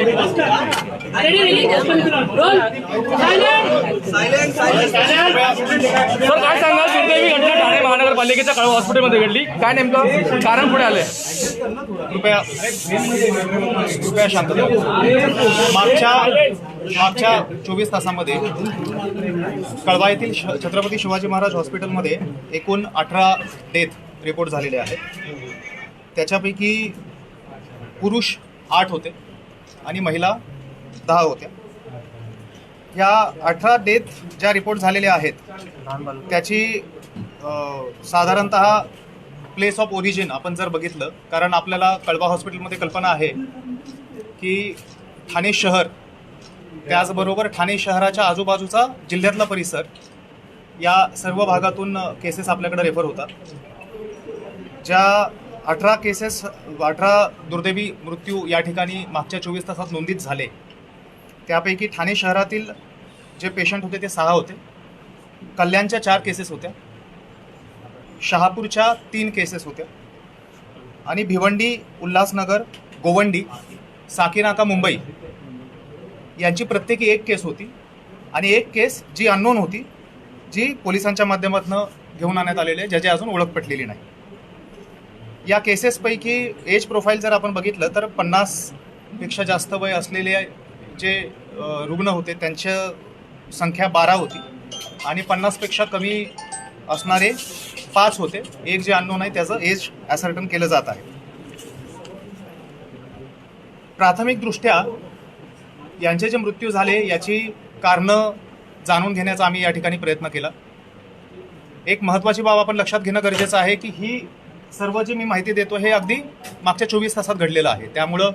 Sir काय सांगाल, दुर्दैवी घटना ठाणे महानगरपालिकेच्या कळवा हॉस्पिटलमध्ये घडली, काय नेमकं कारण पुढे आलंय? कृपया शांत. मागच्या 24 तासामध्ये कळवा येथील छत्रपती शिवाजी महाराज हॉस्पिटलमध्ये एकूण 18 डेथ रिपोर्ट झालेले आहेत. त्याच्यापैकी पुरुष 8 होते आणि महिला 10 होत्या. ह्या 18 डेथ ज्या रिपोर्ट झालेल्या आहेत त्याची साधारणतः प्लेस ऑफ ओरिजिन आपण जर बघितलं, कारण आपल्याला कळवा हॉस्पिटलमध्ये कल्पना आहे की ठाणे शहर त्याचबरोबर ठाणे शहराच्या आजूबाजूचा जिल्ह्यातला परिसर या सर्व भागातून केसेस आपल्याकडे रेफर होतात. ज्या 18 दुर्दैवी मृत्यू या ठिकाणी मागच्या 24 तासात नोंदीत झाले, त्यापैकी ठाणे शहरातील जे पेशंट होते ते 6 होते, कल्याणच्या 4 केसेस होत्या, शहापूरच्या 3 केसेस होत्या आणि भिवंडी, उल्हासनगर, गोवंडी, साकीनाका, मुंबई यांची प्रत्येकी 1 केस होती आणि 1 केस जी अननोन होती, जी पोलिसांच्या माध्यमातून घेऊन आणण्यात आलेली आहे, ज्याची अजून ओळख पटलेली नाही. या केसेसपैकी एज प्रोफाईल जर आपण बघितलं तर 50पेक्षा जास्त वय असलेले जे रुग्ण होते त्यांची संख्या 12 होती आणि 50पेक्षा कमी असणारे 5 होते. एक जे अननोन आहे त्याचं एज ॲसर्टन केलं जात आहे. प्राथमिकदृष्ट्या यांचे जे मृत्यू झाले याची कारणं जाणून घेण्याचा आम्ही या ठिकाणी प्रयत्न केला. एक महत्त्वाची बाब आपण लक्षात घेणं गरजेचं आहे की ही सर्व जी मी माहिती देतो हे अगदी मागच्या 24 तासात घडलेलं आहे. त्यामुळं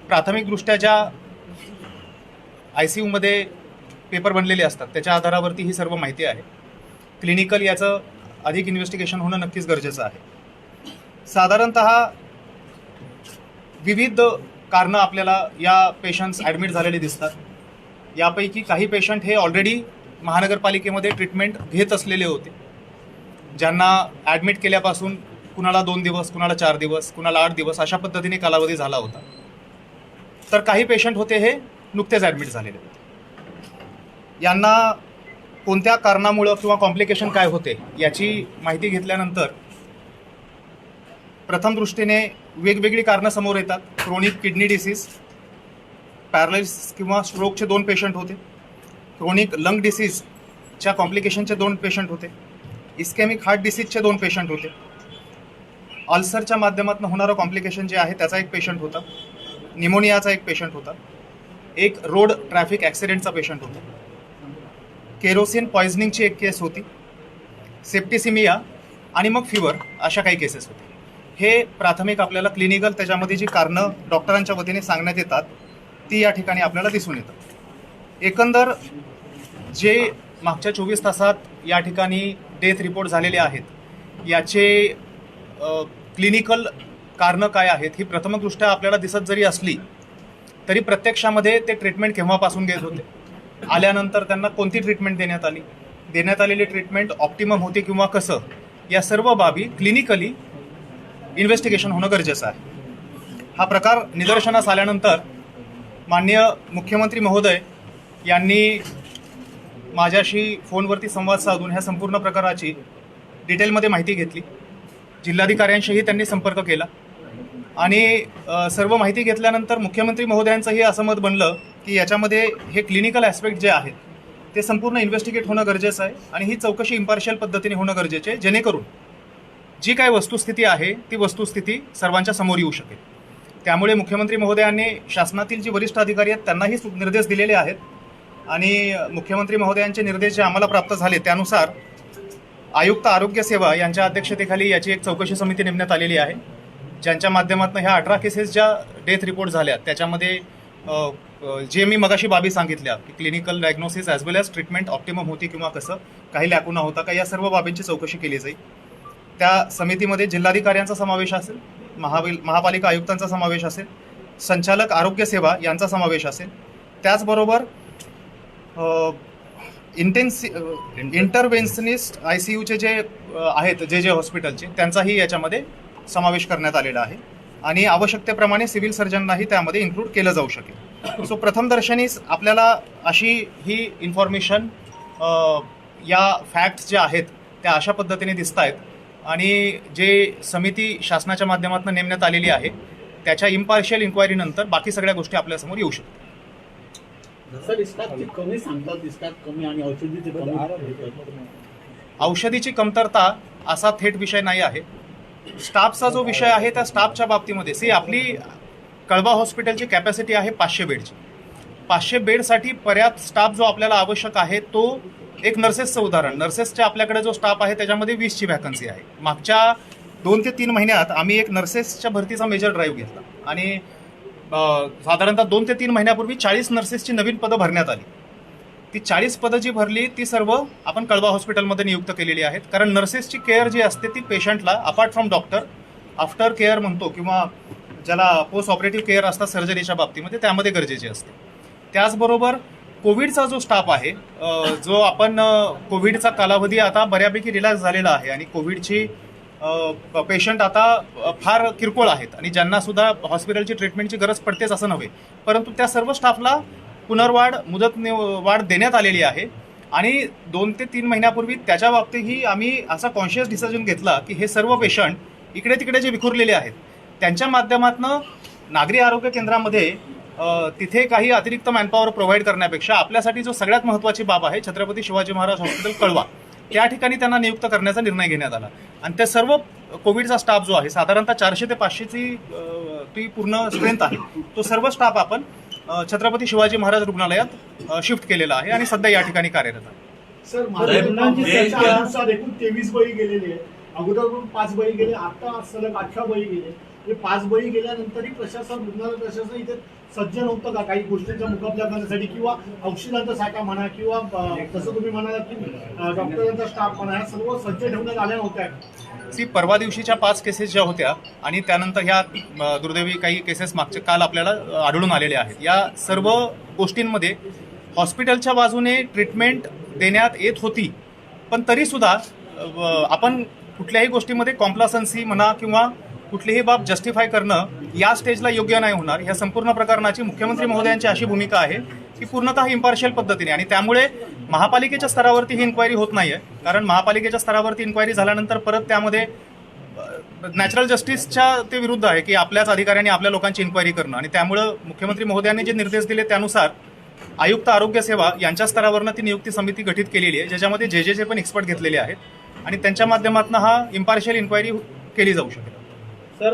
प्राथमिकदृष्ट्या ज्या ICUमध्ये पेपर बनलेले असतात त्याच्या आधारावरती ही सर्व माहिती आहे. क्लिनिकल याचं अधिक इन्व्हेस्टिगेशन होणं नक्कीच गरजेचं आहे. साधारणतः विविध कारणं आपल्याला या पेशंट्स ॲडमिट झालेले दिसतात. यापैकी काही पेशंट हे ऑलरेडी महानगरपालिकेमध्ये ट्रीटमेंट घेत असलेले होते, ज्यांना ॲडमिट केल्यापासून कुणाला 2 दिवस, कुणाला 4 दिवस, कुणाला 8 दिवस अशा पद्धतीने कालावधी झाला होता. तर काही पेशंट होते हे नुकतेच ॲडमिट झालेले होते. यांना कोणत्या कारणामुळं किंवा कॉम्प्लिकेशन काय होते याची माहिती घेतल्यानंतर प्रथम दृष्टीने वेगवेगळी कारणं समोर येतात. क्रोनिक किडनी डिसीज, पॅरालिसिस किंवा स्ट्रोकचे 2 पेशंट होते, क्रोनिक लंग डिसीजच्या कॉम्प्लिकेशनचे 2 पेशंट होते, इस्केमिक हार्ट डिसीजचे 2 पेशंट होते, अल्सरच्या माध्यमातून होणारं कॉम्प्लिकेशन जे आहे त्याचा 1 पेशंट होता, निमोनियाचा 1 पेशंट होता, एक रोड ट्रॅफिक ॲक्सिडेंटचा पेशंट होता, केरोसिन पॉयझनिंगची 1 केस होती, सेप्टिसिमिया आणि मग फिवर अशा काही केसेस होते. हे प्राथमिक आपल्याला क्लिनिकल त्याच्यामध्ये जी कारणं डॉक्टरांच्या वतीने सांगण्यात येतात ती या ठिकाणी आपल्याला दिसून येतात. एकंदर जे मागच्या 24 तासात या ठिकाणी डेथ रिपोर्ट झालेले आहेत याचे क्लिनिकल कारणं काय आहेत ही प्रथमदृष्ट्या आपल्याला दिसत जरी असली तरी प्रत्यक्षामध्ये ते ट्रीटमेंट केव्हापासून घेत होते, आल्यानंतर त्यांना कोणती ट्रीटमेंट देण्यात आलेली ट्रीटमेंट ऑप्टिमम होते किंवा कसं, या सर्व बाबी क्लिनिकली इन्व्हेस्टिगेशन होणं गरजेचं आहे. हा प्रकार निदर्शनास आल्यानंतर माननीय मुख्यमंत्री महोदय यांनी माझ्याशी फोनवरती संवाद साधून ह्या संपूर्ण प्रकाराची डिटेलमध्ये माहिती घेतली. जिल्हाधिकाऱ्यांशीही त्यांनी संपर्क केला आणि सर्व माहिती घेतल्यानंतर मुख्यमंत्री महोदयांचंही असं मत बनलं की याच्यामध्ये हे क्लिनिकल ॲस्पेक्ट जे आहेत ते संपूर्ण इन्व्हेस्टिगेट होणं गरजेचं आहे आणि ही चौकशी इम्पार्शियल पद्धतीने होणं गरजेचे आहे, जेणेकरून जी काय वस्तुस्थिती आहे ती वस्तुस्थिती सर्वांच्या समोर येऊ शकेल. त्यामुळे मुख्यमंत्री महोदयांनी शासनातील जे वरिष्ठ अधिकारी आहेत त्यांनाही निर्देश दिलेले आहेत आणि मुख्यमंत्री महोदयांचे निर्देश जे आम्हाला प्राप्त झाले त्यानुसार आयुक्त आरोग्य सेवा यांच्या अध्यक्षतेखाली याची एक चौकशी समिती नेमण्यात आलेली आहे, ज्यांच्या माध्यमातून ह्या 18 केसेस ज्या डेथ रिपोर्ट झाल्या त्याच्यामध्ये जे मी मगाशी बाबी सांगितल्या की क्लिनिकल डायग्नोसिस ॲज वेल ॲज ट्रीटमेंट ऑप्टिमम होती किंवा कसं, काही लॅकुना होता का, या सर्व बाबींची चौकशी केली जाईल. त्या समितीमध्ये जिल्हाधिकाऱ्यांचा समावेश असेल, महापालिका आयुक्तांचा समावेश असेल, संचालक आरोग्य सेवा यांचा समावेश असेल, त्याचबरोबर इंटरव्हेन्शनिस्ट ICUचे जे आहेत जे हॉस्पिटलचे त्यांचाही याच्यामध्ये समावेश करण्यात आलेला आहे आणि आवश्यकतेप्रमाणे सिव्हिल सर्जनलाही त्यामध्ये इन्क्लूड केलं जाऊ शकेल. सो प्रथमदर्शनीच आपल्याला अशी ही इन्फॉर्मेशन या फॅक्ट्स ज्या आहेत त्या अशा पद्धतीने दिसत आहेत आणि जे समिती शासनाच्या माध्यमातून नेमण्यात आलेली आहे त्याच्या इम्पार्शियल इन्क्वायरीनंतर बाकी सगळ्या गोष्टी आपल्यासमोर येऊ शकतात. जसं दिसतात ते कमी सांगतात, दिसतात कमी आणि औषधीचे कमी. औषधीची कमतरता असा थेट विषय नाही आहे. स्टाफचा जो विषय आहे त्या स्टाफच्या बाबतीमध्ये आपली कळवा हॉस्पिटलची कॅपॅसिटी आहे 500 बेडची. 500 बेडसाठी पर्याप्त स्टाफ जो आपल्याला आवश्यक आहे तो एक नर्सेसचं उदाहरण, नर्सेसच्या आपल्याकडे जो स्टाफ आहे त्याच्यामध्ये 20ची व्हॅकन्सी आहे. मागच्या 2 ते 3 महिन्यात आम्ही एक नर्सेसच्या भरतीचा मेजर ड्राईव्ह घेतला आणि साधारणतः 2 ते 3 महिन्यापूर्वी 40 नर्सेसची नवीन पदं भरण्यात आली. ती 40 पदं जी भरली ती सर्व आपण कळवा हॉस्पिटलमध्ये नियुक्त केलेली आहेत. कारण नर्सेसची केअर जी असते ती पेशंटला apart from doctor after care म्हणतो किंवा ज्याला पोस्ट ऑपरेटिव्ह केअर असतात सर्जरीच्या बाबतीमध्ये त्यामध्ये गरजेची असते. त्याचबरोबर कोविडचा जो स्टाफ आहे जो आपण कोविडचा कालावधी आता बऱ्यापैकी रिलॅक्स झालेला आहे आणि कोविडची पेशंट आता फार किरकोळ आहेत आणि ज्यांना सुद्धा हॉस्पिटलची ट्रीटमेंटची गरज पडतेच असं नव्हे, परंतु त्या सर्व स्टाफला पुनर्वाढ वाढ देण्यात आलेली आहे आणि 2 ते 3 महिन्यापूर्वी त्याच्या बाबतीतही आम्ही असा कॉन्शियस डिसिजन घेतला की हे सर्व पेशंट इकडे तिकडे जे विखुरलेले आहेत त्यांच्या माध्यमातून नागरी आरोग्य केंद्रामध्ये तिथे काही अतिरिक्त मॅनपॉवर प्रोव्हाइड करण्यापेक्षा आपल्यासाठी जो सगळ्यात महत्त्वाची बाब आहे छत्रपती शिवाजी महाराज हॉस्पिटल कळवा त्या ठिकाणी त्यांना नियुक्त करण्याचा निर्णय घेण्यात आला आणि ते सर्व कोविडचा स्टाफ जो आहे साधारणतः 400 ते 500ची ती पूर्ण स्ट्रेंथ आहे तो सर्व स्टाफ आपण छत्रपती शिवाजी महाराज रुग्णालयात शिफ्ट केलेला आहे आणि सध्या या ठिकाणी कार्यरत आहे. सर रुग्णांची संख्या अनुसार एकूण 23 बळी गेलेली आहे. अगोदर 5 बळी गेले, आता सलग 18 बळी गेले. हे 5 बळी गेल्यानंतरही प्रशासन रुग्णालय प्रशासन इथे सज्ज नव्हतं का काही गोष्टींचा मुकाबला करण्यासाठी किंवा औषधांचा साठा म्हणा किंवा जसं तुम्ही म्हणालात की डॉक्टरांचा स्टाफ म्हणा ह्या सर्व सज्ज ठेवण्यात आल्या नव्हत्या. परवा दिवशीच्या 5 केसेस ज्या होत्या आणि त्यानंतर ह्या दुर्दैवी काही केसेस मागचे काल आपल्याला आढळून आलेले आहेत. या सर्व गोष्टींमध्ये हॉस्पिटलच्या बाजूने ट्रीटमेंट देण्यात येत होती पण तरीसुद्धा आपण कुठल्याही गोष्टीमध्ये कॉम्प्लासन्सी म्हणा किंवा कुठलीही बाब जस्टिफाय करणं या स्टेजला योग्य नाही होणार. ह्या संपूर्ण प्रकरणाची मुख्यमंत्री महोदयांची अशी भूमिका आहे की पूर्णतः इम्पार्शियल पद्धतीने आणि त्यामुळे महापालिकेच्या स्तरावरती ही इन्क्वायरी होत नाही आहे. कारण महापालिकेच्या स्तरावरती इन्क्वायरी झाल्यानंतर परत त्यामध्ये नॅचरल जस्टिसच्या ते विरुद्ध आहे की आपल्याच अधिकाऱ्यांनी आपल्या लोकांची इन्क्वायरी करणं आणि त्यामुळं मुख्यमंत्री महोदयांनी जे निर्देश दिले त्यानुसार आयुक्त आरोग्य सेवा यांच्या स्तरावरनं ती नियुक्ती समिती गठीत केलेली आहे ज्याच्यामध्ये जे पण एक्सपर्ट घेतलेले आहेत आणि त्यांच्या माध्यमातून हा इम्पार्शियल इन्क्वायरी केली जाऊ शकेल. सर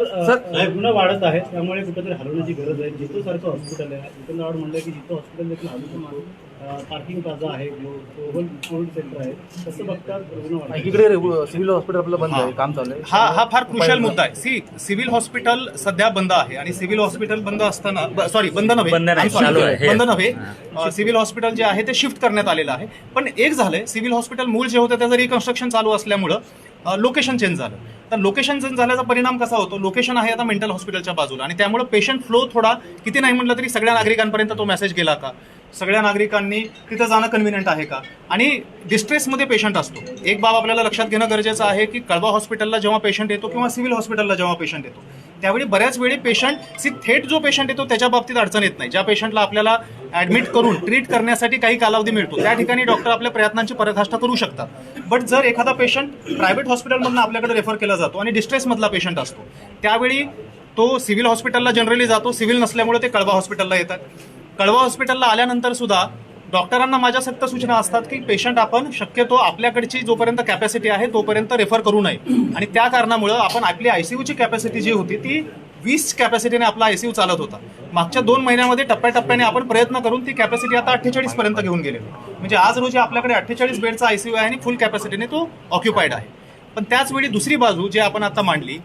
रुग्ण वाढत आहेत त्यामुळे कुठेतरी हलवण्याची गरज आहे. जिथं सारखं हॉस्पिटल आहे जिथं वाढ म्हणलं की जिथं हॉस्पिटल देखील हलवून पार्किंग प्लाझा आहे कोविड सेंटर आहे तसं बघतात रुग्ण वाढ. इकडे सिव्हिल हॉस्पिटल आपलं बंद आहे, काम चालू आहे. हा फार क्रुशियल मुद्दा आहे. सिव्हिल हॉस्पिटल सध्या बंद आहे आणि सिव्हिल हॉस्पिटल बंद असताना बंद नव्हे सिव्हिल हॉस्पिटल जे आहे ते शिफ्ट करण्यात आलेलं आहे. पण एक झालंय सिव्हिल हॉस्पिटल मूळ जे होतं त्याचं रिकन्स्ट्रक्शन चालू असल्यामुळं लोकेशन चेंज झालं. तर लोकेशन चेंज झाल्याचा परिणाम कसा होतो, लोकेशन आहे आता मेंटल हॉस्पिटलच्या बाजूला आणि त्यामुळे पेशंट फ्लो थोडा किती नाही म्हटलं तरी सगळ्या नागरिकांपर्यंत तो मेसेज गेला का, सगळ्या नागरिकांनी तिथं जाणं कन्व्हिनियंट आहे का आणि डिस्ट्रेसमध्ये पेशंट असतो. एक बाब आपल्याला लक्षात घेणं गरजेचं आहे की कळवा हॉस्पिटलला जेव्हा पेशंट येतो किंवा सिव्हिल हॉस्पिटलला जेव्हा पेशंट येतो त्यावेळी बऱ्याच वेळी पेशंट थेट जो पेशंट येतो त्याच्या बाबतीत अडचण येत नाही. ज्या पेशंटला आपल्याला ऍडमिट करून ट्रीट करण्यासाठी काही कालावधी मिळतो त्या ठिकाणी डॉक्टर आपल्या प्रयत्नांची पराकाष्ठा करू शकतात. बट जर एखादा पेशंट प्रायव्हेट हॉस्पिटलमधून आपल्याकडे रेफर केला जातो आणि डिस्ट्रेसमधला पेशंट असतो त्यावेळी तो सिव्हिल हॉस्पिटलला जनरली जातो. सिव्हिल नसल्यामुळे ते कळवा हॉस्पिटलला येतात. कळवा हॉस्पिटलला आल्यानंतर सुद्धा डॉक्टरांना माझ्या सक्त सूचना असतात की पेशंट आपण शक्यतो आपल्याकडची जोपर्यंत कॅपॅसिटी आहे तोपर्यंत रेफर करू नये आणि त्या कारणामुळे आपण आपली आयसीयूची कॅपॅसिटी जी होती ती 20 कॅपॅसिटीने आपला आयसीयू चालत होता. मागच्या 2 महिन्यामध्ये टप्प्याटप्प्याने आपण प्रयत्न करून ती कॅपॅसिटी आता 48 पर्यंत घेऊन गेलेलो. म्हणजे आज रोजी आपल्याकडे 48 बेडचा आयसीयू आहे आणि फुल कॅपॅसिटीने तो ऑक्युपाईड आहे. पण त्याचवेळी दुसरी बाजू जी आपण आता मांडली,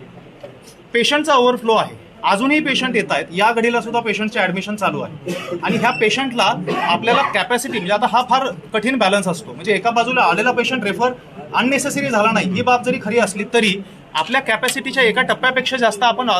पेशंटचा ओव्हरफ्लो आहे. अजूनही पेशंट येत आहेत. या घडीला सुद्धा पेशंटचे ऍडमिशन चालू आहे आणि ह्या पेशंटला आपल्याला कॅपॅसिटी म्हणजे आता हा फार कठीण बॅलन्स असतो. म्हणजे एका बाजूला आलेला पेशंट रेफर अननेसेसरी झाला नाही ही बाब जरी खरी असली तरी आपल्या कॅपॅसिटीच्या एका टप्प्यापेक्षा जास्त आपण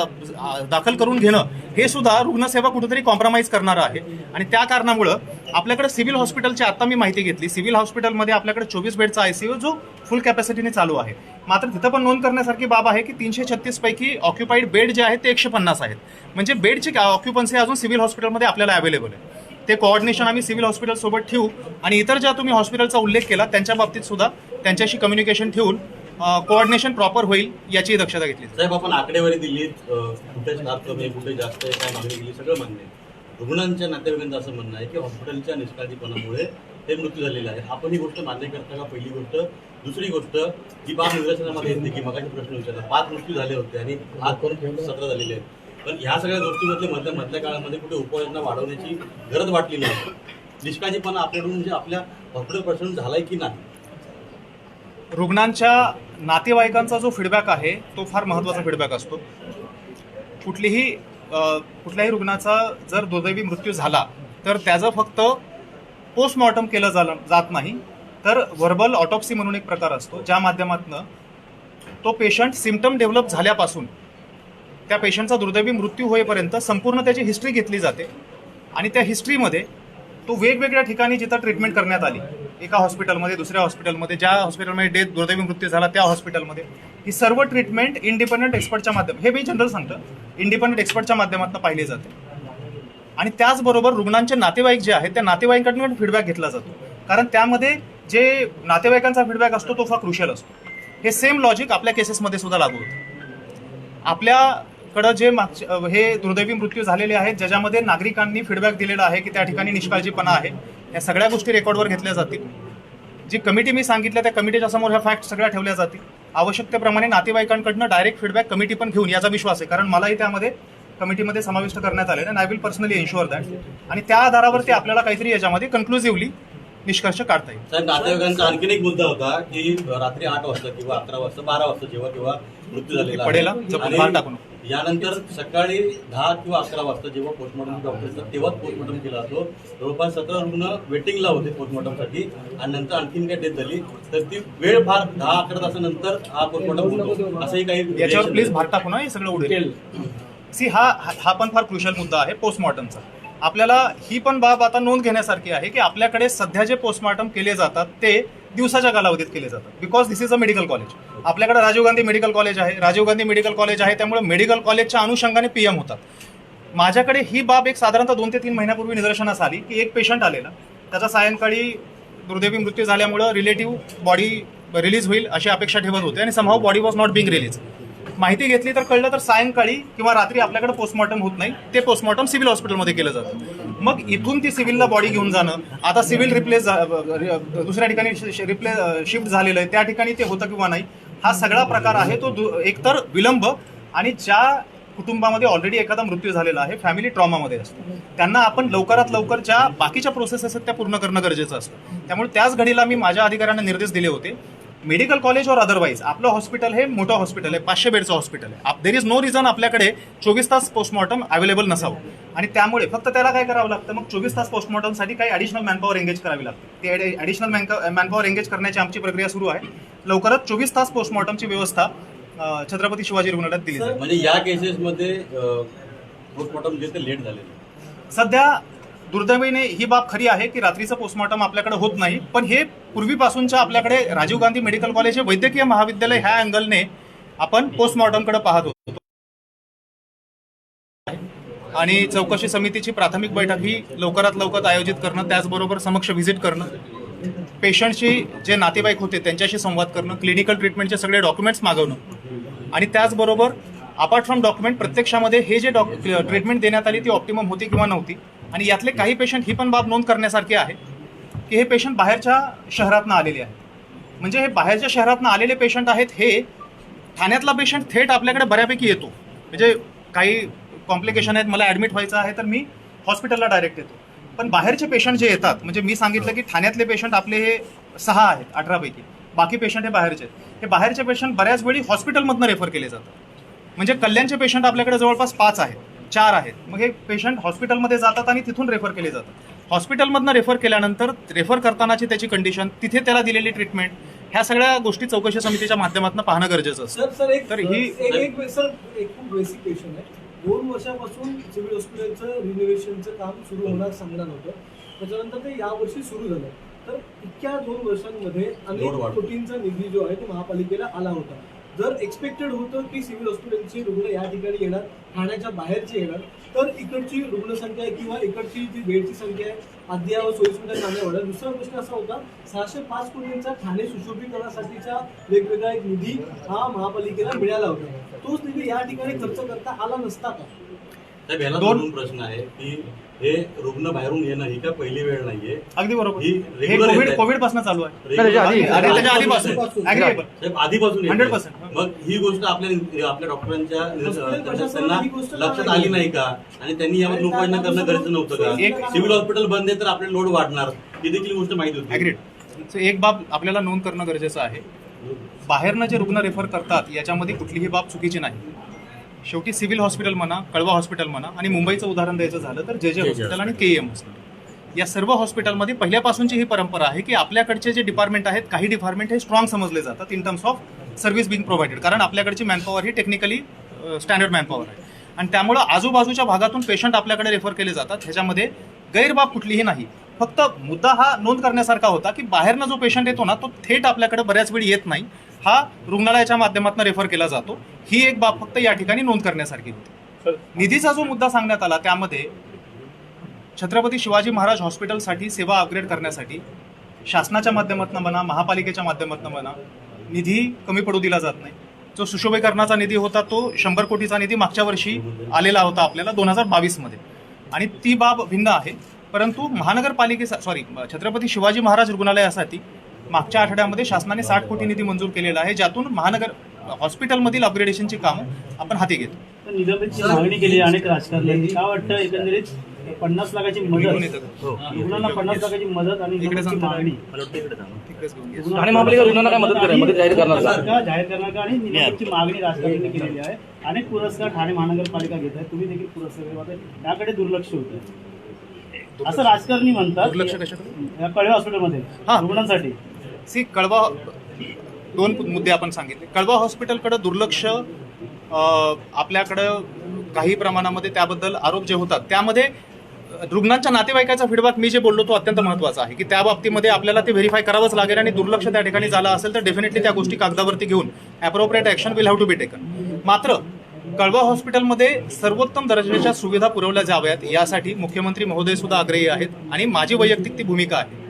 दाखल करून घेणं हे सुद्धा रुग्णसेवा कुठेतरी कॉम्प्रोमाइज करणारं आहे. आणि त्या कारणामुळं आपल्याकडे सिव्हिल हॉस्पिटलची आता मी माहिती घेतली, सिव्हिल हॉस्पिटलमध्ये आपल्याकडे 24 बेडचा आयसीयू जो फुल कॅपॅसिटीने चालू आहे. मात्र तिथं पण नोंद करण्यासारखी बाब आहे की 336 पैकी ऑक्युपाईड बेड जे आहेत ते 150 आहेत. म्हणजे बेडची ऑक्युपन्सी अजून सिव्हिल हॉस्पिटलमध्ये आपल्याला अवेलेबल आहे. ते कोऑर्डिनेशन आम्ही सिव्हिल हॉस्पिटल सोबत ठेवू आणि इतर ज्या तुम्ही हॉस्पिटलचा उल्लेख केला त्यांच्या बाबतीत सुद्धा त्यांच्याशी कम्युनिकेशन ठेवून कोऑर्डिनेशन प्रॉपर होईल याची दक्षता घेतली. साहेब, आपण आकडेवारी दिली, कुठे स्टाफ कमी आहे, कुठे जास्त आहे, काय मागणी दिली, सगळं मान्य आहे. रुग्णांच्या नातेवाईकांचं असं म्हणणं आहे की हॉस्पिटलच्या निष्काळजीपणामुळे हे मृत्यू झालेला आहे. आपण ही गोष्ट मान्य करता का? पहिली गोष्ट. दुसरी गोष्ट जी बाब निदर्शनामध्ये येते की मगाशी प्रश्न विचारला, 5 मृत्यू झाले होते आणि आज करून 17 झालेले आहेत. पण ह्या सगळ्या गोष्टीमध्ये मधल्या काळामध्ये कुठे उपाययोजना वाढवण्याची गरज वाटली नाही. निष्काळजीपणा आपल्याकडून म्हणजे आपल्या हॉस्पिटल प्रश्न झालाय की नाही? रुग्णांच्या नातेवाईकांचा जो फीडबॅक आहे तो फार महत्त्वाचा फीडबॅक असतो. कुठल्याही रुग्णाचा जर दुर्दैवी मृत्यू झाला तर त्याचं फक्त पोस्टमॉर्टम केलं जात नाही, तर व्हर्बल ऑटोप्सी म्हणून एक प्रकार असतो ज्या माध्यमातून तो पेशंट सिम्पटम डेव्हलप झाल्यापासून त्या पेशंटचा दुर्दैवी मृत्यू होईपर्यंत संपूर्ण त्याची हिस्ट्री घेतली जाते. आणि त्या हिस्ट्रीमध्ये तो वेगवेगळ्या ठिकाणी जिथं ट्रीटमेंट करण्यात आली, एका हॉस्पिटलमध्ये, दुसऱ्या हॉस्पिटलमध्ये, ज्या हॉस्पिटलमध्ये दुर्दैवी मृत्यू झाला त्या हॉस्पिटलमध्ये, ही सर्व ट्रीटमेंट इंडिपेंडंट एक्सपर्टच्या हे मी जनरल सांगतो, इंडिपेंडंट एक्सपर्टच्या माध्यमातून पाहिली जाते. आणि त्याचबरोबर रुग्णांचे नातेवाईक जे आहेत त्या नातेवाईकांकडून पण फीडबॅक घेतला जातो, कारण त्यामध्ये जे नातेवाईकांचा फीडबॅक असतो तो फार क्रुशियल असतो. हे सेम लॉजिक आपल्या केसेसमध्ये सुद्धा लागू होतं. आपल्याकडं जे हे दुर्दैवी मृत्यू झालेले आहेत ज्याच्यामध्ये नागरिकांनी फीडबॅक दिलेला आहे की त्या ठिकाणी निष्काळजीपणा आहे, या सगळ्या गोष्टी रेकॉर्डवर घेतल्या जातील. जी कमिटी मी सांगितलं त्या कमिटीच्या समोर ह्या फॅक्ट सगळ्या ठेवल्या जातील. आवश्यकतेप्रमाणे नातेवाईकांकडनं डायरेक्ट फीडबॅक कमिटी पण घेऊन याचा विश्वास आहे, कारण मलाही त्यामध्ये कमिटीमध्ये समाविष्ट करण्यात आले आणि I will personally ensure that. आणि त्या आधारावरती आपल्याला काहीतरी याच्यामध्ये कन्क्लुझिव्हली निष्कर्ष काढता येईल. साहेब, नातेवाईकांचा आणखीन एक मुद्दा होता की रात्री 8 वाजता किंवा 11 वाजता 12 वाजता जेव्हा मृत्यू झालेला पडेल आणि यानंतर सकाळी 10 किंवा 11 वाजता जेव्हा पोस्टमॉर्टम डॉक्टर येतात तेव्हाच पोस्टमॉर्टम केला जातो. जवळपास 17 रुग्ण वेटिंगला होते पोस्टमॉर्टमसाठी आणि नंतर आणखीन काही डेथ झाली तर ती वेळ फार 10-11 तासानंतर हा पोस्टमॉर्टम होतो असंही काही. याच्यावर प्लीज भार टाकू ना, हे सगळं उडेल. सी हा पण फार क्रुशियल मुद्दा आहे पोस्टमॉर्टमचा. आपल्याला ही पण बाब आता नोंद घेण्यासारखी आहे की आपल्याकडे सध्या जे पोस्टमॉर्टम केले जातात ते दिवसाच्या कालावधीत केले जातात, because this is a medical college. आपल्याकडे राजीव गांधी मेडिकल कॉलेज आहे, राजीव गांधी मेडिकल कॉलेज आहे, त्यामुळे मेडिकल कॉलेजच्या अनुषंगाने PM होतात. माझ्याकडे ही बाब एक साधारणतः 2 ते 3 महिन्यापूर्वी निदर्शनास आली की एक पेशंट आलेला, त्याचा सायंकाळी दुर्दैवी मृत्यू झाल्यामुळं रिलेटिव्ह बॉडी रिलीज होईल अशी अपेक्षा ठेवत होते आणि somehow body was not being release. माहिती घेतली तर कळलं तर सायंकाळी किंवा रात्री आपल्याकडे पोस्टमॉर्टम होत नाही, ते पोस्टमॉर्टम सिव्हिल हॉस्पिटलमध्ये केलं जातं. मग इथून ती सिव्हिलला बॉडी घेऊन जाणं, आता सिव्हिल दुसऱ्या ठिकाणी शिफ्ट झालेलं आहे त्या ठिकाणी ते होतं किंवा नाही, हा सगळा प्रकार आहे तो एकतर विलंब आणि ज्या कुटुंबामध्ये ऑलरेडी एखादा मृत्यू झालेला आहे फॅमिली ट्रॉमामध्ये असतो त्यांना आपण लवकरात लवकर ज्या बाकीच्या प्रोसेस आहेत त्या पूर्ण करणं गरजेचं असतं. त्यामुळे त्याच घडीला मी माझ्या अधिकाऱ्यांना निर्देश दिले होते, मेडिकल कॉलेज और अदरवाईज आपलं हॉस्पिटल हे मोठं हॉस्पिटल आहे, 500 बेडचं हॉस्पिटल आहे. देर इज नो रिझन आपल्याकडे 24 तास पोस्टमॉर्टम अवेलेबल नसावं. आणि त्यामुळे फक्त त्याला काय करावं लागतं, मग 24 तास पोस्टमॉर्टमसाठी काही ॲडिशनल मॅनपॉवर एंगेज करावी लागते. ते ॲडिशनल मॅनपॉवर एंगेज करण्याची आमची प्रक्रिया सुरू आहे. लवकरच 24 तास पोस्टमॉर्टमची व्यवस्था छत्रपती शिवाजी रुग्णालयात दिली जाईल. म्हणजे या केसेसमध्ये पोस्टमॉर्टम जे ते लेट झालेलं सध्या दुर्दैवीने ही बाब खरी आहे की रात्रीचं पोस्टमॉर्टम आपल्याकडे होत नाही, पण हे पूर्वीपासूनच्या आपल्याकडे राजीव गांधी मेडिकल कॉलेज हे वैद्यकीय महाविद्यालय ह्या अँगलने आपण पोस्टमॉर्टमकडे पाहत होतो. आणि चौकशी समितीची प्राथमिक बैठक ही लवकरात लवकर आयोजित करणं, त्याचबरोबर समक्ष व्हिजिट करणं, पेशंटशी जे नातेवाईक होते त्यांच्याशी संवाद करणं, क्लिनिकल ट्रीटमेंटचे सगळे डॉक्युमेंट्स मागवणं आणि त्याचबरोबर अपार्ट फ्रॉम डॉक्युमेंट प्रत्यक्षामध्ये हे जे ट्रीटमेंट देण्यात आली ती ऑप्टिमम होती किंवा नव्हती. आणि यातले काही पेशंट ही पण बाब नोंद करण्यासारखी आहे की हे पेशंट बाहेरच्या शहरातनं आलेले आहेत. म्हणजे हे बाहेरच्या शहरातनं आलेले पेशंट आहेत. हे ठाण्यातला पेशंट थेट आपल्याकडे बऱ्यापैकी येतो, म्हणजे काही कॉम्प्लिकेशन आहेत, मला ॲडमिट व्हायचं आहे तर मी हॉस्पिटलला डायरेक्ट येतो. पण बाहेरचे पेशंट जे येतात, म्हणजे मी सांगितलं की ठाण्यातले पेशंट आपले हे 6 आहेत 18 पैकी, बाकी पेशंट हे बाहेरचे आहेत. हे बाहेरचे पेशंट बऱ्याच वेळी हॉस्पिटलमधनं रेफर केले जातात. म्हणजे कल्याणचे पेशंट आपल्याकडे जवळपास 5 आहेत, 4 आहेत. मग हे पेशंट हॉस्पिटलमध्ये जातात आणि तिथून रेफर केले जातात. हॉस्पिटलमधनं रेफर केल्यानंतर रेफर करतानाची त्याची कंडिशन, तिथे त्याला दिलेली ट्रीटमेंट, ह्या सगळ्या गोष्टी चौकशी समितीच्या माध्यमातून पाहणं गरजेचं असतं. सर एक तर ही एक खूप बेसिक क्वेश्चन आहे. 2 वर्षापासून सिव्हिल हॉस्पिटलचं रिनोव्हेशनचं काम सुरू होणार सांगणार होतं, त्याच्यानंतर ते यावर्षी सुरू झालं. तर इतक्या 2 वर्षांमध्ये अनेक कोटींचा निधी जो आहे तो महापालिकेला आला होता. जर एक्सपेक्टेड होतं की सिव्हिल हॉस्पिटलची रुग्ण या ठिकाणी येणार, ठाण्याच्या बाहेरचे येणार, तर इकडची रुग्णसंख्या किंवा इकडची जी बेडची संख्या आहे अद्ययावत सोयीसुविधा चांगल्या वाढल्या. दुसरा प्रश्न असा होता, 605 कोटींचा ठाणे सुशोभीकरणासाठीचा वेगवेगळा एक निधी हा महापालिकेला मिळाला होता. तोच निधी या ठिकाणी खर्च करता आला नसता का? साहेब, याला दोन प्रश्न आहे की हे रुग्ण बाहेरून येणं ही काय पहिली वेळ नाहीये. अगदी बरोबर. ही हे regular कोविड पासून चालू आहे. Regular त्याच्या आधीपासून Agreeable. साहेब, आधीपासून येते. 100%. मग ही गोष्ट आपल्या डॉक्टरांच्या प्रशासनाला त्यांना ही गोष्ट लक्षात आली नाही का? आणि त्यांनी यामध्ये उपाययोजना करणं गरजेचं नव्हतं का? सिव्हिल हॉस्पिटल बंद आहे तर आपले लोड वाढणार, ही देखील गोष्ट माहिती होती. ॲग्रीड. एक बाब आपल्याला नोंद करणं गरजेचं आहे. बाहेरनं जे रुग्ण रेफर करतात याच्यामध्ये कुठलीही बाब चुकीची नाही. शेवटी सिव्हिल हॉस्पिटल म्हणा, कळवा हॉस्पिटल म्हणा, आणि मुंबईचं उदाहरण द्यायचं झालं तर जे हॉस्पिटल आणि KEM हॉस्पिटल, या सर्व हॉस्पिटलमध्ये पहिल्यापासूनची ही परंपरा आहे की आपल्याकडचे जे डिपार्टमेंट आहेत, काही डिपार्टमेंट हे स्ट्रॉंग समजले जातात in terms of service being provided, कारण आपल्याकडची मॅनपॉवर ही टेक्निकली स्टँडर्ड मॅनपॉवर आहे. आणि त्यामुळं आजूबाजूच्या भागातून पेशंट आपल्याकडे रेफर केले जातात. ह्याच्यामध्ये गैरबाब कुठलीही नाही. फक्त मुद्दा हा नोंद करण्यासारखा होता की बाहेरनं जो पेशंट येतो ना, तो थेट आपल्याकडे बऱ्याच वेळी येत नाही, हा रुग्णालयाच्या माध्यमातून रेफर केला जातो. ही एक बाब फक्त या ठिकाणी नोंद करण्यासारखी होती. निधीचा जो मुद्दा सांगण्यात आला त्यामध्ये छत्रपती शिवाजी महाराज हॉस्पिटलसाठी सेवा अपग्रेड करण्यासाठी शासनाच्या माध्यमातून म्हणा, महापालिकेच्या माध्यमातून म्हणा, निधी कमी पडू दिला जात नाही. जो सुशोभीकरणाचा निधी होता तो 100 कोटीचा निधी मागच्या वर्षी आलेला होता आपल्याला 2022 मध्ये, आणि ती बाब भिन्न आहे. परंतु छत्रपती शिवाजी महाराज रुग्णालयासाठी मागच्या आठवड्यामध्ये शासनाने 60 कोटी निधी मंजूर केलेला आहे, ज्यातून महानगर हॉस्पिटलमधील अपग्रेडेशनची कामं आपण हाती घेतो. तर निजामाची मागणी केली अनेक राजकारण्यांनी. काय वाटतं एकंदरीत 50 लाखाची मदत, रुग्णांना 50 लाखाची मदत आणि निजामाची मागणी ठाणे महापालिका रुग्णांना काय मदत करेल, मदत जाहीर करणार का? जाहीर करणार का? आणि निजामाची मागणी राजकारण्यांनी केलेली आहे. अनेक पुरस्कार ठाणे महानगरपालिका घेत आहे, तुम्ही देखील पुरस्कार घेत आहे, त्याकडे दुर्लक्ष होतं असं राजकारणी म्हणतात. दुर्लक्ष कशाकडे? या कळवा हॉस्पिटलमध्ये रुग्णांसाठी कळवा, 2 मुद्दे आपण सांगितले. कळवा हॉस्पिटलकडे दुर्लक्ष आपल्याकडं काही प्रमाणामध्ये त्याबद्दल आरोप जे होतात त्यामध्ये रुग्णांच्या नातेवाईकाचा फीडबॅक मी जे बोललो तो अत्यंत महत्त्वाचा आहे की त्या बाबतीमध्ये आपल्याला ते व्हेरीफाय करावंच लागेल, आणि दुर्लक्ष त्या ठिकाणी झालं असेल तर डेफिनेटली त्या गोष्टी कागदावरती घेऊन appropriate action will have to be taken. मात्र कळवा हॉस्पिटलमध्ये सर्वोत्तम दर्जाच्या सुविधा पुरवल्या जाव्यात यासाठी मुख्यमंत्री महोदय सुद्धा आग्रही आहेत, आणि माझी वैयक्तिक ती भूमिका आहे.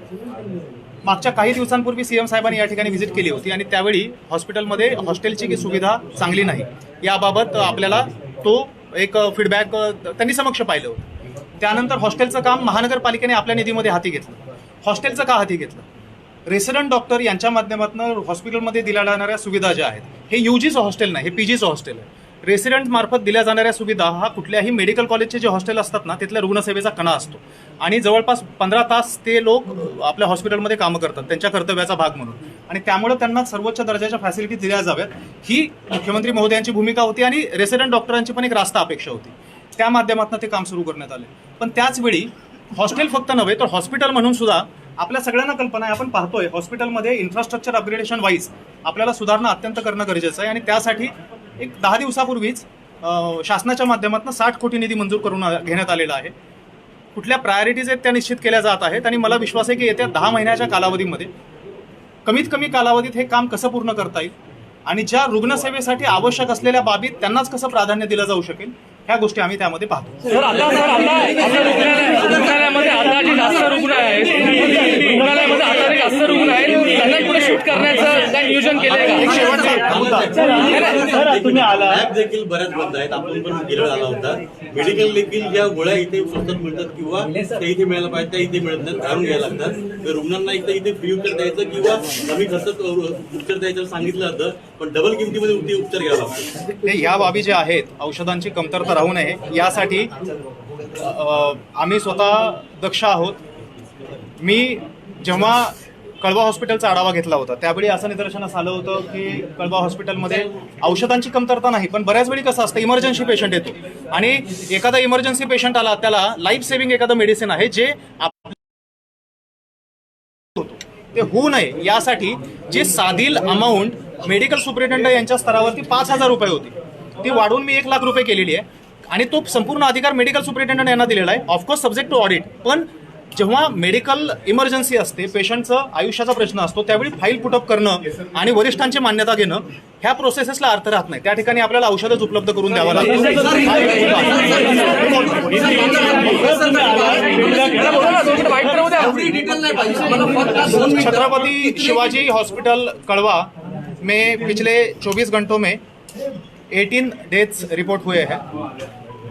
मागच्या काही दिवसांपूर्वी CM साहेबांनी या ठिकाणी व्हिजिट केली होती, आणि त्यावेळी हॉस्पिटलमध्ये हॉस्टेलची सुविधा चांगली नाही याबाबत आपल्याला तो एक फीडबॅक त्यांनी समक्ष पाहिलं होतं. त्यानंतर हॉस्टेलचं काम महानगरपालिकेने आपल्या निधीमध्ये हाती घेतलं. हॉस्टेलचं का हाती घेतलं? रेसिडेंट डॉक्टर यांच्या माध्यमातून हॉस्पिटलमध्ये दिल्या जाणाऱ्या सुविधा ज्या आहेत, हे UGचं हॉस्टेल नाही, हे PGचं हॉस्टेल आहे. रेसिडेंट मार्फत दिल्या जाणाऱ्या सुविधा हा कुठल्याही मेडिकल कॉलेजचे जे हॉस्टेल असतात ना, तिथल्या रुग्णसेवेचा कणा असतो, आणि जवळपास 15 तास ते लोक आपल्या हॉस्पिटलमध्ये कामं करतात त्यांच्या कर्तव्याचा भाग म्हणून, आणि त्यामुळे त्यांना सर्वोच्च दर्जाच्या फॅसिलिटी दिल्या जाव्यात ही मुख्यमंत्री महोदयांची भूमिका होती, आणि रेसिडेंट डॉक्टरांची पण एक रास्त अपेक्षा होती. त्या माध्यमातून ते काम सुरू करण्यात आले. पण त्याचवेळी हॉस्टेल फक्त नव्हे तर हॉस्पिटल म्हणून सुद्धा आपल्या सगळ्यांना कल्पना आहे, आपण पाहतोय हॉस्पिटलमध्ये इन्फ्रास्ट्रक्चर अपग्रेडेशन वाईज आपल्याला सुधारणा अत्यंत करणं गरजेचं आहे, आणि त्यासाठी एक 10 दिवसापूर्वीच शासनाच्या माध्यमातून 60 कोटी निधी मंजूर करून घेण्यात आलेला आहे. कुठल्या प्रायोरिटीज आहेत त्या निश्चित केल्या जात आहेत, आणि मला विश्वास आहे की येत्या 10 महिन्याच्या कालावधीमध्ये कमीत कमी कालावधीत हे काम कसं पूर्ण करता येईल, आणि ज्या रुग्णसेवेसाठी आवश्यक असलेल्या बाबीत त्यांनाच कसं प्राधान्य दिलं जाऊ शकेल, ह्या गोष्टी आम्ही त्यामध्ये पाहतो. सर आता रुग्णालयामध्ये आता जे जास्त रुग्ण आहेत, रुग्णालयामध्ये आता जे जास्त रुग्ण आहेत त्यांना पुढे शिफ्ट करण्याचं काय नियोजन केलंय का? तुम्ही आला लॅब देखील बऱ्याच बंद आहेत, आपण पण गेला आला होता. मेडिकल देखील ज्या गोळ्या इथे स्वस्तात मिळतात किंवा त्या इथे मिळायला पाहिजे त्या इथे मिळत नाहीत, घालून घ्यायला लागतात. तर रुग्णांना इथे फ्री उपचार द्यायचं किंवा कमी खर्चात उपचार द्यायचं सांगितलं जातं, पण डबल किमतीमध्ये उपचार घ्यावा लागतो. ह्या बाबी ज्या आहेत, औषधांची कमतरता राहू नये यासाठी आम्ही स्वतः दक्ष आहोत. मी जेव्हा कळवा हॉस्पिटलचा आढावा घेतला होता त्यावेळी असं निदर्शनास आलं होतं की कळवा हॉस्पिटलमध्ये औषधांची कमतरता नाही, पण बऱ्याच वेळी कसं असतं इमर्जन्सी पेशंट येतो, आणि एखादा इमर्जन्सी पेशंट आला त्याला लाईफ सेव्हिंग एखादं मेडिसिन आहे जे होतो, ते होऊ नये यासाठी जी साधील अमाऊंट मेडिकल सुपरिटेंडंट यांच्या स्तरावरती 5,000 रुपये होती ती वाढवून मी 1 लाख रुपये केलेली आहे आणि तो संपूर्ण अधिकार मेडिकल सुपरिटेंडंट यांना दिलेला आहे, ऑफकोर्स सब्जेक्ट टू ऑडिट. पण जेव्हा मेडिकल इमर्जन्सी असते, पेशंटचं आयुष्याचा प्रश्न असतो, त्यावेळी फाईल पुटअप करणं आणि वरिष्ठांची मान्यता घेणं ह्या प्रोसेसला अर्थ राहत नाही. त्या ठिकाणी आपल्याला औषधच उपलब्ध करून द्यावं लागतं. छत्रपति शिवाजी हॉस्पिटल कड़वा में पिछले 24 घंटों में 18 डेथ्स रिपोर्ट हुए हैं,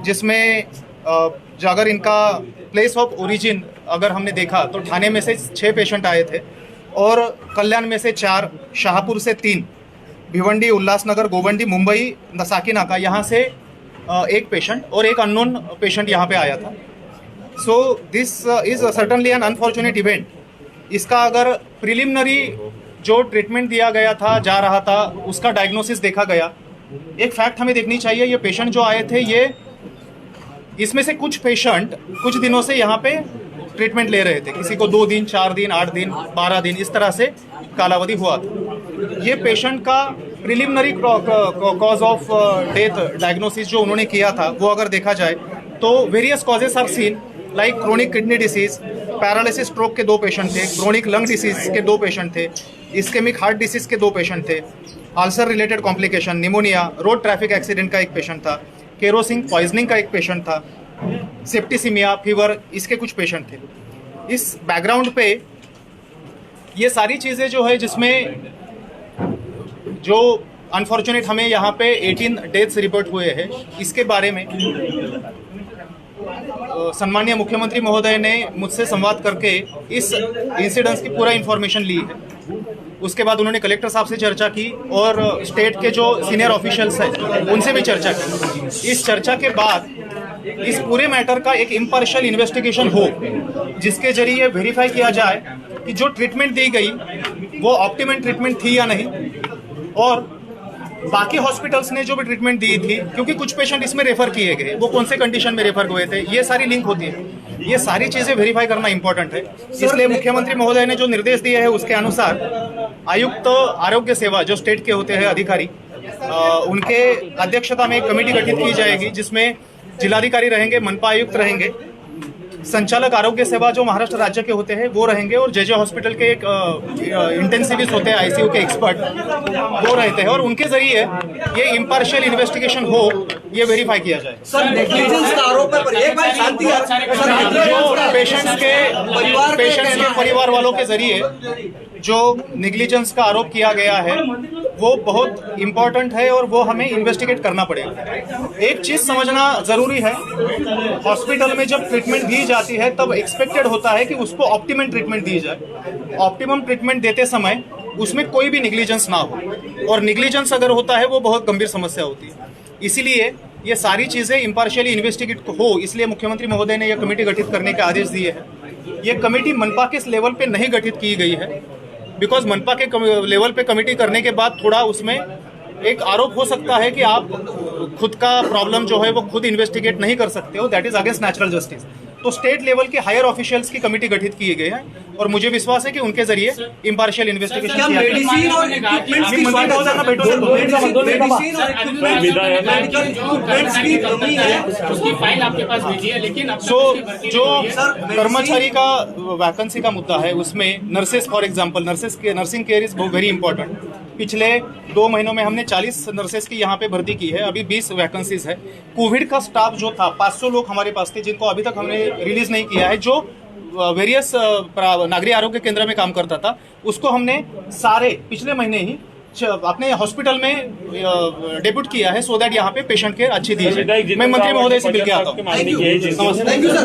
जिसमें अगर इनका प्लेस ऑफ ओरिजिन अगर हमने देखा तो ठाणे में से 6 पेशेंट आए थे और कल्याण में से 4, शाहपुर से 3, भिवंडी, उल्लासनगर, गोवंडी, मुंबई, साकीनाका यहाँ से 1 पेशेंट और 1 अननोन पेशेंट यहाँ पे आया था. So this is certainly an unfortunate event. इसका अगर प्रिलिमिनरी जो ट्रीटमेंट दिया गया था, जा रहा था, उसका डायग्नोसिस देखा गया. एक फैक्ट हमें देखनी चाहिए, ये पेशेंट जो आए थे ये इसमें से कुछ पेशेंट कुछ दिनों से यहाँ पे ट्रीटमेंट ले रहे थे, किसी को 2 दिन, 4 दिन, 8 दिन, 12 दिन, इस तरह से कालावधि हुआ था. ये पेशेंट का preliminary cause of death diagnosis जो उन्होंने किया था वो अगर देखा जाए तो various causes are seen, like chronic kidney disease, paralysis stroke K 2 patient थे, क्रोनिक लंग डिसीज के 2 पेशेंट थे, इस्केमिक हार्ट डिसीज के 2 पेशेंट थे, ulcer related complication, pneumonia, road traffic accident का 1 पेशेंट था, केरोसिन पॉइजनिंग का 1 पेशेंट था, septicaemia, fever, इसके कुछ patient थे. इस बैकग्राउंड पे ये सारी चीज़ें जो है, जिसमें जो अनफॉर्चुनेट हमें यहाँ पे 18 डेथ्स रिपोर्ट हुए हैं, इसके बारे में सम्माननीय मुख्यमंत्री महोदय ने मुझसे संवाद करके इस इंसिडेंट्स की पूरा इन्फॉर्मेशन ली है. उसके बाद उन्होंने कलेक्टर साहब से चर्चा की और स्टेट के जो सीनियर ऑफिशियल्स हैं उनसे भी चर्चा की. इस चर्चा के बाद इस पूरे मैटर का एक इम्पार्शियल इन्वेस्टिगेशन हो, जिसके जरिए वेरीफाई किया जाए कि जो ट्रीटमेंट दी गई वो ऑप्टिमम ट्रीटमेंट थी या नहीं, और बाकी हॉस्पिटल्स ने जो भी ट्रीटमेंट दी थी, क्योंकि कुछ पेशेंट इसमें रेफर किए गए, वो कौन से कंडीशन में रेफर हुए थे, ये सारी लिंक होती है. ये सारी चीज़ें वेरीफाई करना इंपॉर्टेंट है. इसलिए मुख्यमंत्री महोदय ने जो निर्देश दिए हैं उसके अनुसार आयुक्त आरोग्य सेवा जो स्टेट के होते हैं अधिकारी, उनके अध्यक्षता में एक कमेटी गठित की जाएगी, जिसमें जिलाधिकारी रहेंगे, मनपा आयुक्त रहेंगे, संचालक आरोग्य सेवा जो महाराष्ट्र राज्य के होते हैं वो रहेंगे, और जे हॉस्पिटल के एक इंटेंसिविस्ट होते हैं, आईसीयू के एक्सपर्ट, वो रहते हैं, और उनके जरिए ये इम्पार्शियल इन्वेस्टिगेशन हो, ये वेरीफाई किया जाए. सर, नेग्लिजेंस का आरोप है, पर एक बात शांति जो पेशेंट्स के परिवार वालों के जरिए जो नेग्लिजेंस का आरोप किया गया है वो बहुत इम्पोर्टेंट है और वो हमें इन्वेस्टिगेट करना पड़ेगा. एक चीज समझना जरूरी है, हॉस्पिटल में जब ट्रीटमेंट दी जाती है तब एक्सपेक्टेड होता है कि उसको ऑप्टिमम ट्रीटमेंट दी जाए. ऑप्टिमम ट्रीटमेंट देते समय उसमें कोई भी नेग्लिजेंस ना हो, और नेग्लिजेंस अगर होता है वो बहुत गंभीर समस्या होती है. इसीलिए ये सारी चीजें इम्पार्शियली इन्वेस्टिगेट हो, इसलिए मुख्यमंत्री महोदय ने यह कमेटी गठित करने के आदेश दिए हैं. ये कमेटी मनपा के लेवल पे नहीं गठित की गई है, बिकॉज मनपा के लेवल पे कमेटी करने के बाद थोड़ा उसमें एक आरोप हो सकता है कि आप खुद का प्रॉब्लम जो है वो खुद इन्वेस्टिगेट नहीं कर सकते हो, that is against natural justice. तो स्टेट लेवल के हायर ऑफिशियल्स की कमेटी गठित किए गए हैं, और मुझे विश्वास है कि उनके जरिए इम्पार्शियल इन्वेस्टिगेशन किया जाएगा. मेडिसिन और इक्विपमेंट्स की फाइल आपके पास भेजी है, लेकिन जो कर्मचारी का वैकेंसी का मुद्दा है उसमें nurses, for example nursing care is very important. पिछले 2 महीनों में हमने 40 नर्सेस की यहाँ पे भर्ती की है, अभी 20 वैकेंसीज है. कोविड का स्टाफ जो था 500 लोग हमारे पास थे, जिनको अभी तक हमने रिलीज नहीं किया है, जो वेरियस नागरिक आरोग्य केंद्र में काम करता था, उसको हमने सारे पिछले महीने ही अपने हॉस्पिटल में डेब्यूट किया है, सो दैट यहाँ पे पेशेंट केयर अच्छी दी जाए. मैं मंत्री महोदय से मिलकर आता हूँ. Thank you sir.